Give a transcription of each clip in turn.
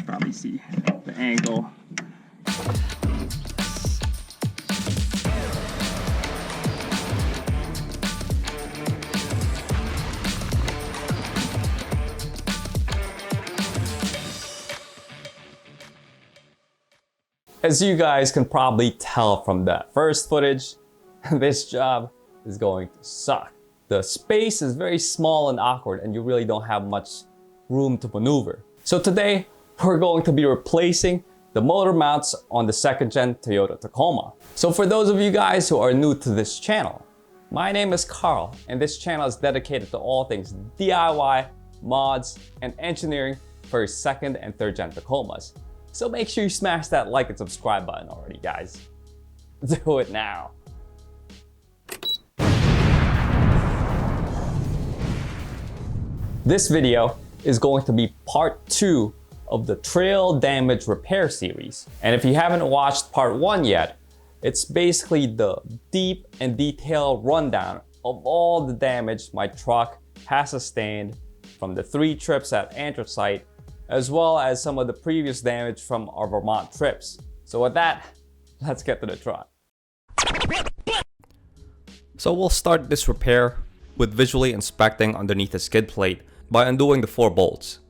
Probably see the angle. As you guys can probably tell from that first footage, this job is going to suck. The space is very small and awkward and you really don't have much room to maneuver. So today, we're going to be replacing the motor mounts on the second gen Toyota Tacoma. So for those of you guys who are new to this channel, my name is Carl and this channel is dedicated to all things DIY, mods, and engineering for second and third gen Tacomas. So make sure you smash that like and subscribe button already, guys. Do it now. This video is going to be part 2 of the trail damage repair series. And if you haven't watched part 1 yet, it's basically the deep and detailed rundown of all the damage my truck has sustained from the 3 trips at anthracite, as well as some of the previous damage from our Vermont trips. So with that, let's get to the truck. So we'll start this repair with visually inspecting underneath the skid plate by undoing the 4 bolts.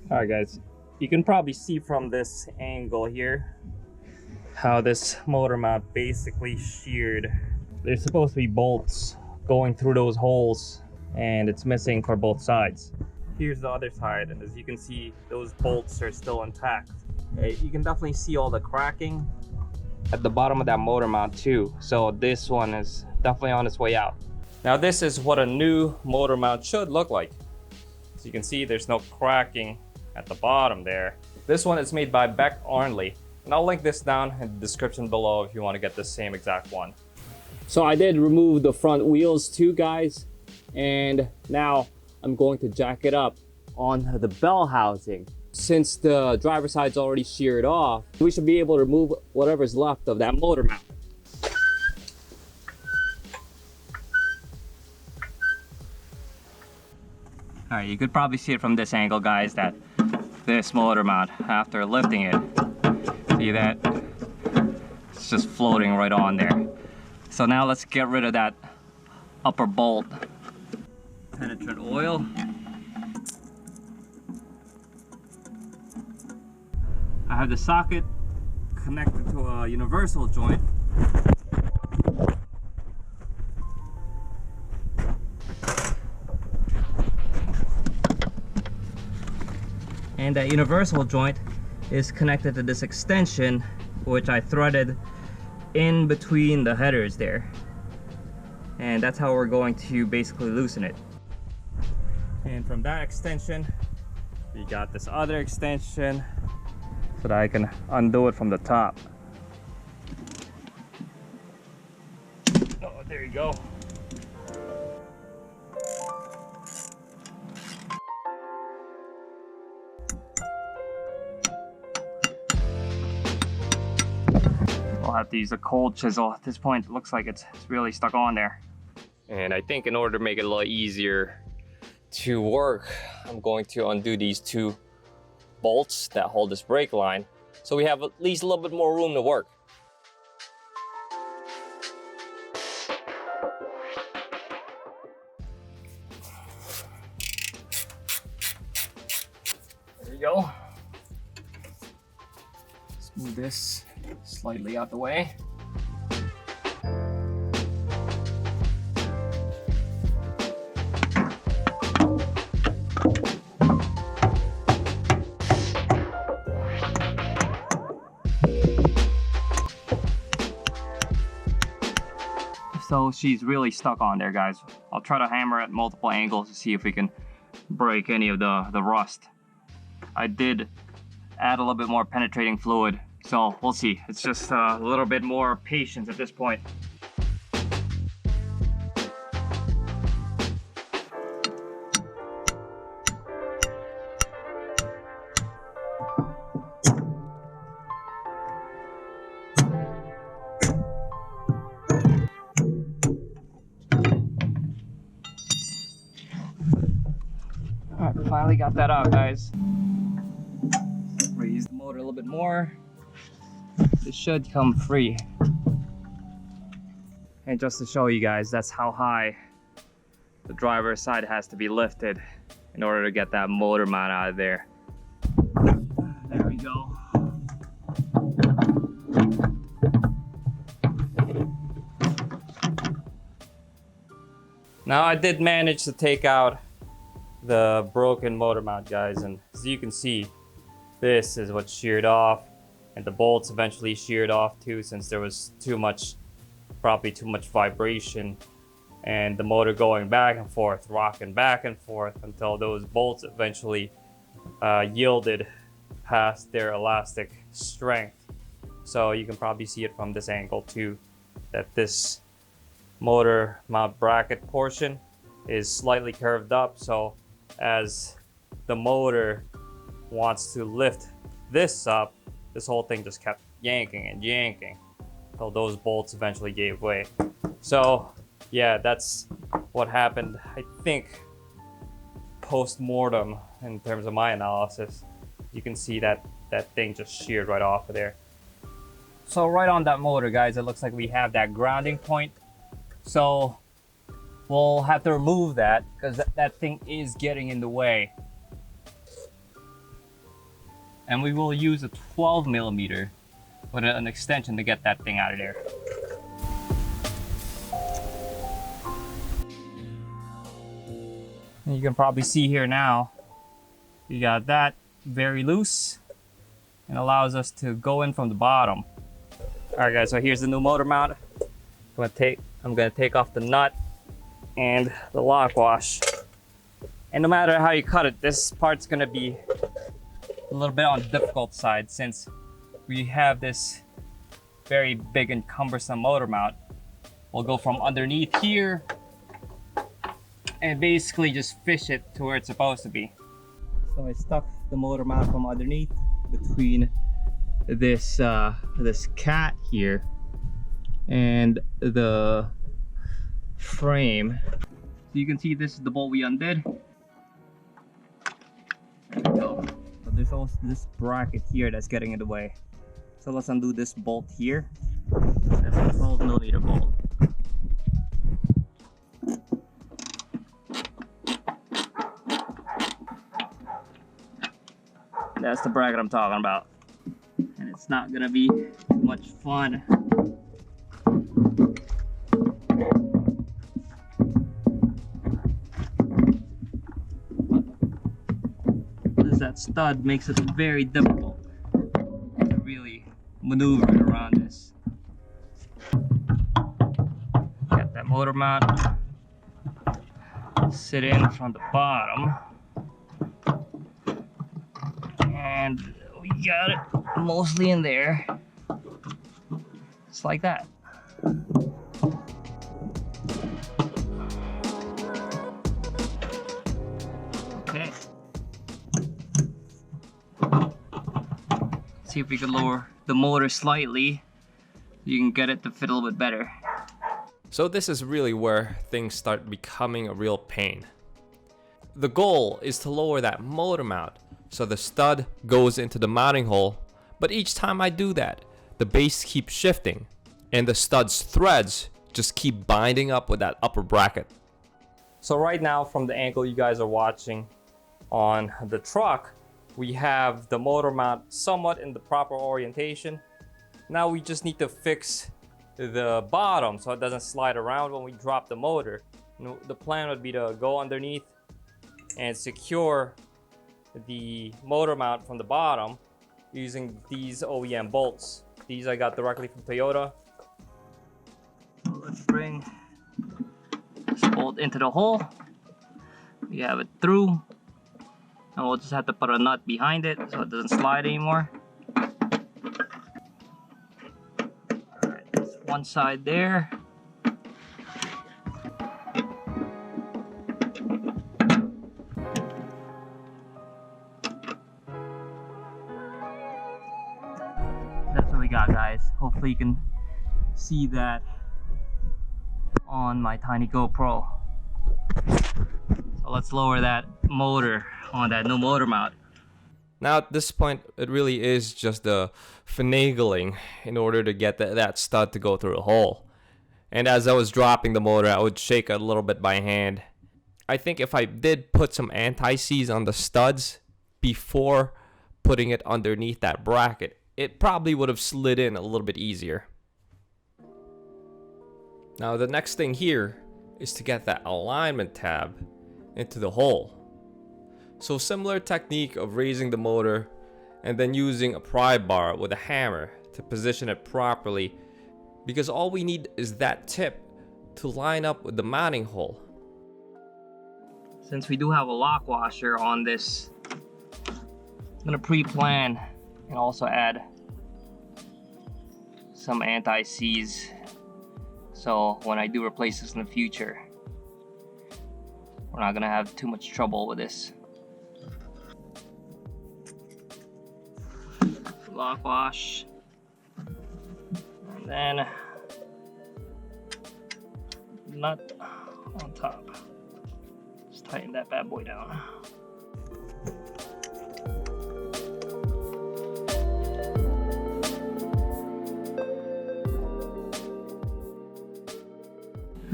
Alright guys, you can probably see from this angle here how this motor mount basically sheared. There's supposed to be bolts going through those holes and it's missing for both sides. Here's the other side, and as you can see, those bolts are still intact. You can definitely see all the cracking at the bottom of that motor mount too. So this one is definitely on its way out. Now this is what a new motor mount should look like. As you can see, there's no cracking at the bottom there. This one is made by Beck Arnley, and I'll link this down in the description below if you want to get the same exact one. So I did remove the front wheels too, guys, and now I'm going to jack it up on the bell housing. Since the driver's side's already sheared off, we should be able to remove whatever's left of that motor mount. All right, you could probably see it from this angle, guys, that this motor mount, after lifting it, see that? It's just floating right on there. So now let's get rid of that upper bolt. Penetrant oil. I have the socket connected to a universal joint. And that universal joint is connected to this extension, which I threaded in between the headers there. And that's how we're going to basically loosen it. And from that extension, we got this other extension so that I can undo it from the top. Oh, there you go. I'll have to use a cold chisel. At this point, it looks like it's really stuck on there. And I think in order to make it a little easier to work, I'm going to undo these 2 bolts that hold this brake line, so we have at least a little bit more room to work. There we go. Let's move this slightly out the way. So she's really stuck on there, guys. I'll try to hammer at multiple angles to see if we can break any of the rust. I did add a little bit more penetrating fluid, so we'll see. It's just a little bit more patience at this point. Finally got that out, guys. Raise the motor a little bit more. It should come free. And just to show you guys, that's how high the driver's side has to be lifted in order to get that motor mount out of there. There we go. Now I did manage to take out the broken motor mount, guys, and as you can see, this is what sheared off, and the bolts eventually sheared off too, since there was probably too much vibration and the motor going back and forth, rocking back and forth until those bolts eventually yielded past their elastic strength. So you can probably see it from this angle too, that this motor mount bracket portion is slightly curved up, so as the motor wants to lift this up, this whole thing just kept yanking and yanking until those bolts eventually gave way. So yeah, that's what happened, I think, post-mortem in terms of my analysis. You can see that that thing just sheared right off of there. So right on that motor, guys, it looks like we have that grounding point. So we'll have to remove that because that thing is getting in the way. And we will use a 12mm with an extension to get that thing out of there. And you can probably see here now, we got that very loose and allows us to go in from the bottom. All right, guys, so here's the new motor mount. I'm gonna take off the nut and the lock wash. And no matter how you cut it, this part's gonna be a little bit on the difficult side since we have this very big and cumbersome motor mount. We'll go from underneath here and basically just fish it to where it's supposed to be. So I stuck the motor mount from underneath between this this cat here and the frame. So you can see this is the bolt we undid. There we go. But there's also this bracket here that's getting in the way. So let's undo this bolt here. That's a 12mm bolt. That's the bracket I'm talking about. And it's not gonna be too much fun. That stud makes it very difficult to really maneuver around this. Got that motor mount sit in from the bottom, and we got it mostly in there, just like that. Okay. See if we can lower the motor slightly. You can get it to fit a little bit better. So this is really where things start becoming a real pain. The goal is to lower that motor mount so the stud goes into the mounting hole, but each time I do that, the base keeps shifting and the stud's threads just keep binding up with that upper bracket. So right now, from the angle you guys are watching on the truck, we have the motor mount somewhat in the proper orientation. Now we just need to fix the bottom so it doesn't slide around when we drop the motor. The plan would be to go underneath and secure the motor mount from the bottom using these OEM bolts. These I got directly from Toyota. Let's bring this bolt into the hole. We have it through. And we'll just have to put a nut behind it so it doesn't slide anymore. Alright, that's one side there. That's what we got, guys. Hopefully you can see that on my tiny GoPro. So let's lower that motor on that new motor mount. Now at this point, it really is just the finagling in order to get that stud to go through a hole. And as I was dropping the motor, I would shake it a little bit by hand. I think if I did put some anti-seize on the studs before putting it underneath that bracket, it probably would have slid in a little bit easier. Now the next thing here is to get that alignment tab into the hole. So similar technique of raising the motor and then using a pry bar with a hammer to position it properly, because all we need is that tip to line up with the mounting hole. Since we do have a lock washer on this, I'm gonna pre-plan and also add some anti-seize, so when I do replace this in the future, we're not gonna have too much trouble with this. Lock wash, and then nut on top. Just tighten that bad boy down.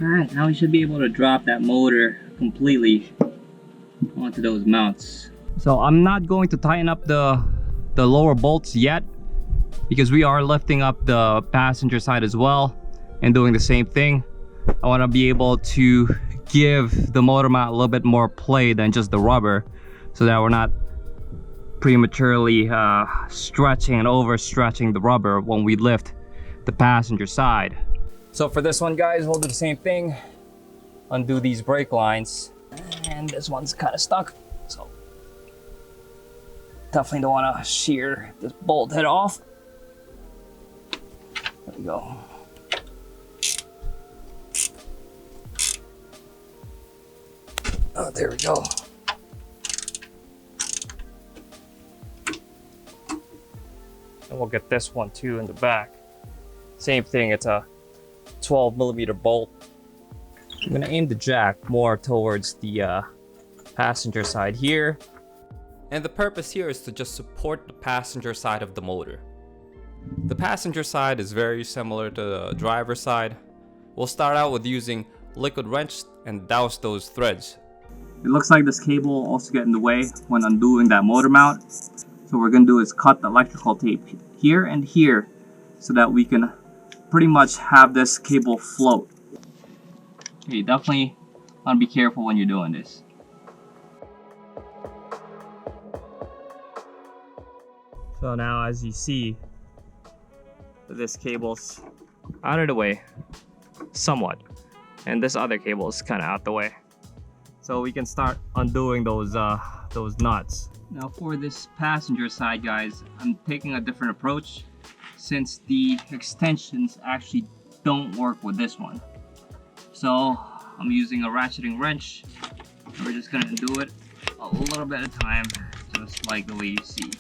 Alright, now we should be able to drop that motor completely onto those mounts. So I'm not going to tighten up the lower bolts yet, because we are lifting up the passenger side as well and doing the same thing. I want to be able to give the motor mount a little bit more play than just the rubber, so that we're not prematurely stretching and overstretching the rubber when we lift the passenger side. So for this one, guys, we'll do the same thing. Undo these brake lines, and this one's kind of stuck, so definitely don't want to shear this bolt head off. There we go. Oh, there we go. And we'll get this one too in the back. Same thing, it's a 12mm bolt. I'm gonna aim the jack more towards the passenger side here. And the purpose here is to just support the passenger side of the motor. The passenger side is very similar to the driver's side. We'll start out with using liquid wrench and douse those threads. It looks like this cable will also get in the way when undoing that motor mount. So what we're gonna do is cut the electrical tape here and here so that we can pretty much have this cable float. Okay, definitely want to be careful when you're doing this. So now, as you see, this cable's out of the way, somewhat, and this other cable is kind of out the way. So we can start undoing those nuts. Now for this passenger side, guys, I'm taking a different approach, since the extensions actually don't work with this one. So I'm using a ratcheting wrench. We're just gonna do it a little bit at a time, just like the way you see.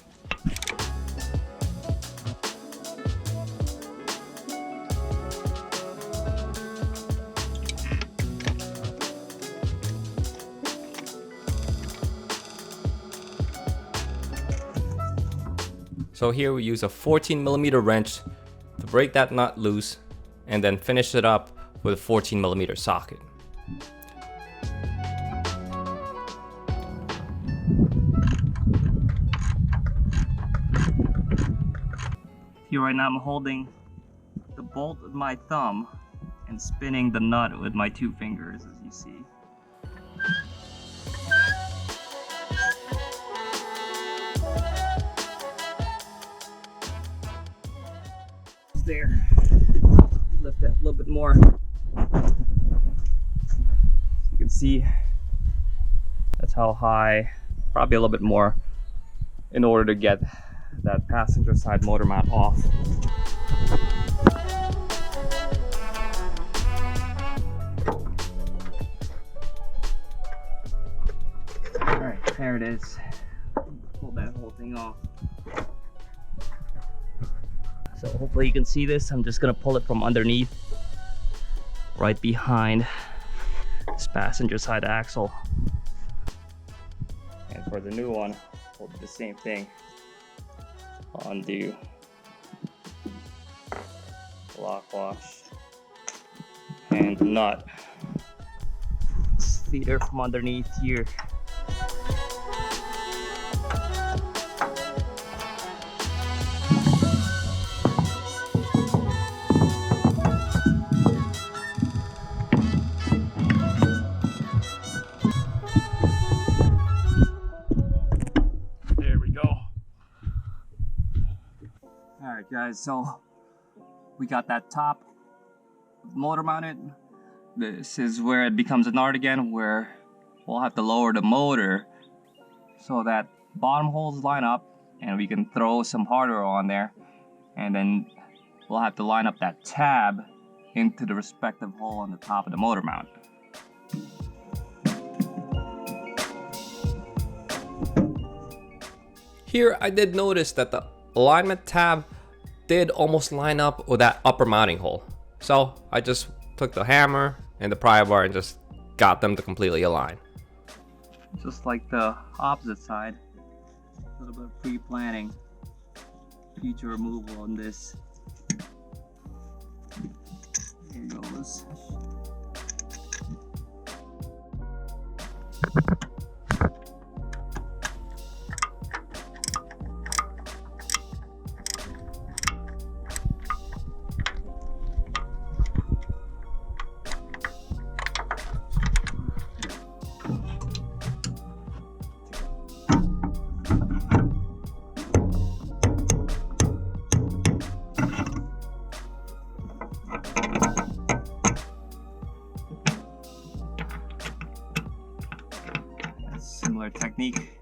So here we use a 14mm wrench to break that nut loose and then finish it up with a 14mm socket. Here right now I'm holding the bolt with my thumb and spinning the nut with my 2 fingers, as you see. There. Lift it a little bit more. So you can see that's how high, probably a little bit more, in order to get that passenger side motor mount off. Alright, there it is. Pull that whole thing off. So hopefully you can see this. I'm just gonna pull it from underneath, right behind this passenger side axle. And for the new one, we'll do the same thing. Undo, lock wash, and the nut. Feeder from underneath here. There we go. Alright guys, so we got that top motor mounted. This is where it becomes an art again, where we'll have to lower the motor so that bottom holes line up and we can throw some hardware on there, and then we'll have to line up that tab into the respective hole on the top of the motor mount. Here I did notice that the alignment tab did almost line up with that upper mounting hole. So I just took the hammer and the pry bar and just got them to completely align. Just like the opposite side, a little bit of pre-planning, future removal on this. Here goes. Similar technique,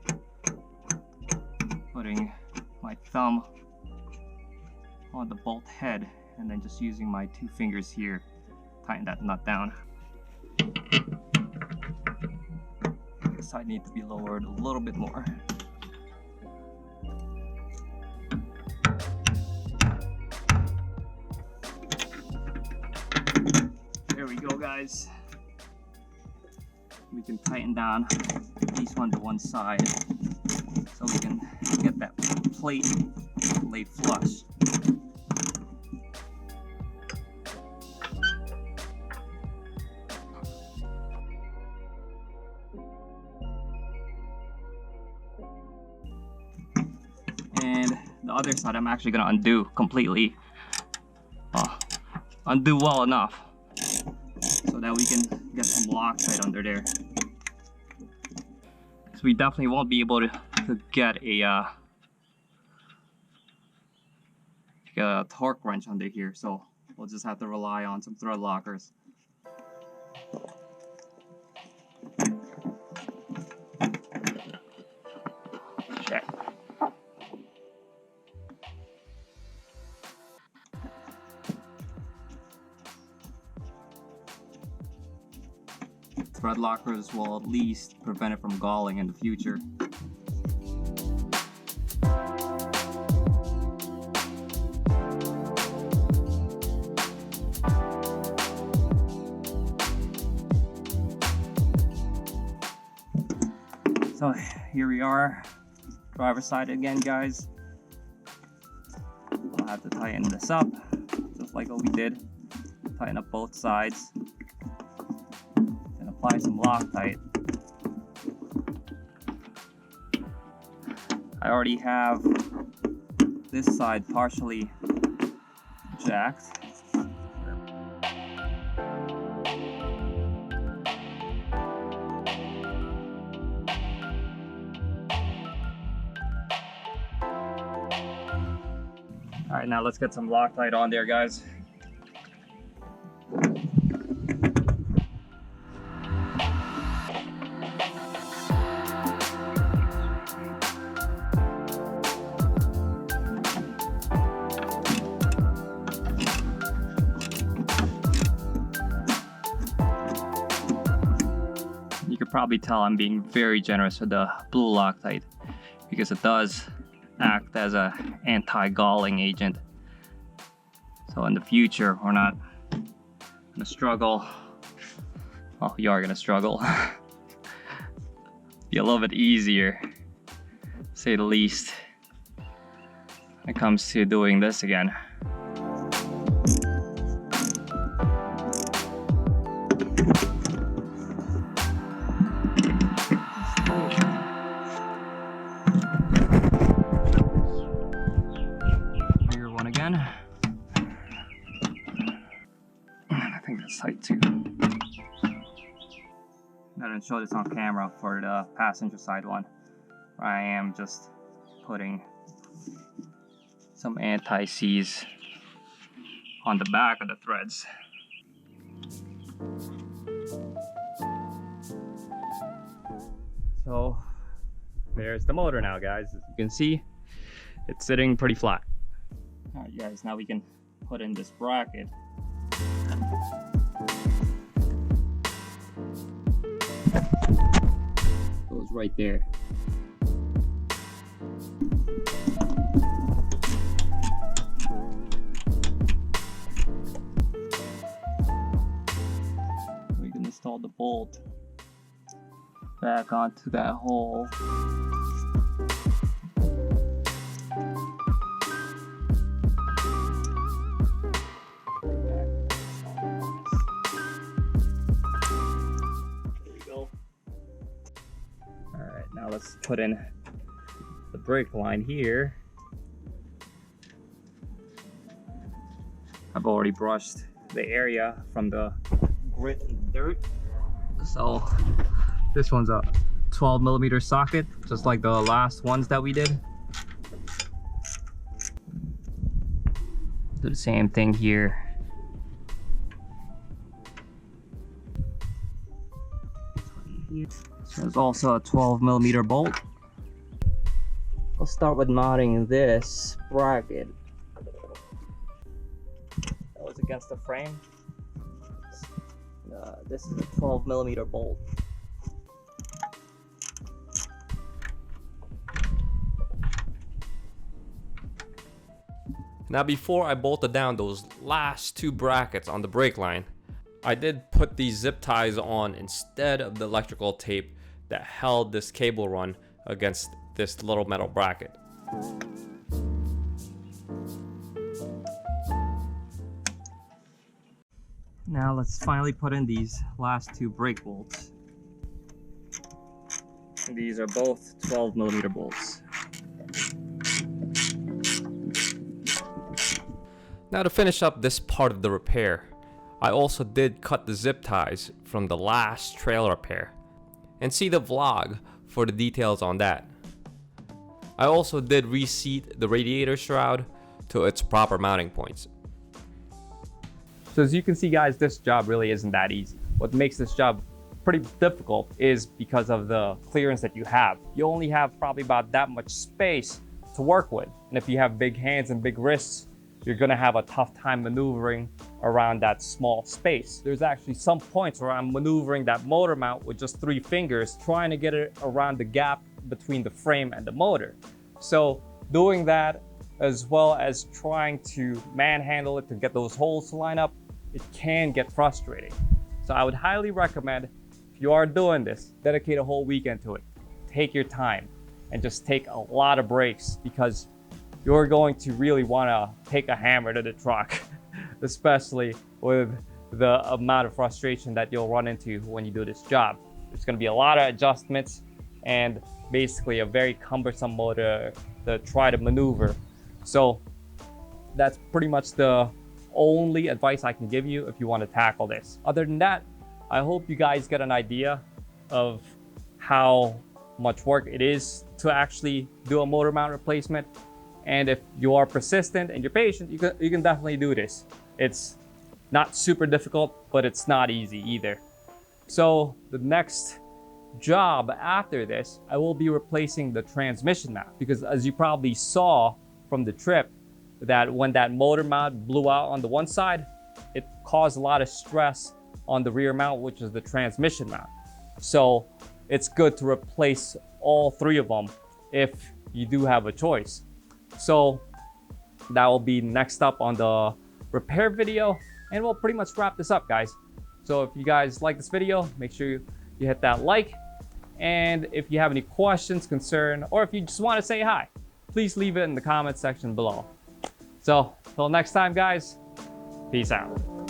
putting my thumb on the bolt head and then just using my 2 fingers here, tighten that nut down. This side needs to be lowered a little bit more. There we go guys. We can tighten down each one to one side so we can get that plate laid flush. And the other side I'm actually gonna undo completely. Undo well enough so that we can get some Loctite under there. So we definitely won't be able to get a torque wrench under here, so we'll just have to rely on some thread lockers. Check. Thread lockers will at least prevent it from galling in the future. So here we are, driver's side again guys. I'll have to tighten this up, just like what we did. Tighten up both sides. Apply some Loctite. I already have this side partially jacked. Alright, now let's get some Loctite on there, guys. You could probably tell I'm being very generous with the blue Loctite because it does act as a anti-galling agent. So in the future, we're not gonna struggle. Oh, you are gonna struggle be a little bit easier, to say the least, when it comes to doing this again. Rear one again. I think that's tight too. I didn't show this on camera for the passenger side one. I am just putting some anti-seize on the back of the threads. So there's the motor now, guys. As you can see, it's sitting pretty flat. All right, guys, now we can put in this bracket. Goes right there. We can install the bolt back onto that hole. Now let's put in the brake line here. I've already brushed the area from the grit and dirt. So this one's a 12mm socket, just like the last ones that we did. Do the same thing here. So there's also a 12mm bolt. I'll start with mounting this bracket. That was against the frame. This is a 12mm bolt. Now before I bolted down those last two brackets on the brake line, I did put these zip ties on instead of the electrical tape that held this cable run against this little metal bracket. Now let's finally put in these last two brake bolts. These are both 12mm bolts. Now to finish up this part of the repair, I also did cut the zip ties from the last trailer repair, and see the vlog for the details on that. I also did reseat the radiator shroud to its proper mounting points. So as you can see, guys, this job really isn't that easy. What makes this job pretty difficult is because of the clearance that you have. You only have probably about that much space to work with. And if you have big hands and big wrists, you're gonna have a tough time maneuvering around that small space. There's actually some points where I'm maneuvering that motor mount with just 3 fingers, trying to get it around the gap between the frame and the motor. So doing that, as well as trying to manhandle it to get those holes to line up, it can get frustrating. So I would highly recommend, if you are doing this, dedicate a whole weekend to it. Take your time and just take a lot of breaks, because you're going to really want to take a hammer to the truck, especially with the amount of frustration that you'll run into when you do this job. There's going to be a lot of adjustments and basically a very cumbersome motor to try to maneuver. So that's pretty much the only advice I can give you if you want to tackle this. Other than that, I hope you guys get an idea of how much work it is to actually do a motor mount replacement. And if you are persistent and you're patient, you can definitely do this. It's not super difficult, but it's not easy either. So the next job after this, I will be replacing the transmission mount, because as you probably saw from the trip, that when that motor mount blew out on the one side, it caused a lot of stress on the rear mount, which is the transmission mount. So it's good to replace all 3 of them if you do have a choice. So that will be next up on the repair video, and we'll pretty much wrap this up, guys. So if you guys like this video, make sure you hit that like And if you have any questions, concern, or if you just want to say hi, please leave it in the comment section below. So, till next time, guys, peace out.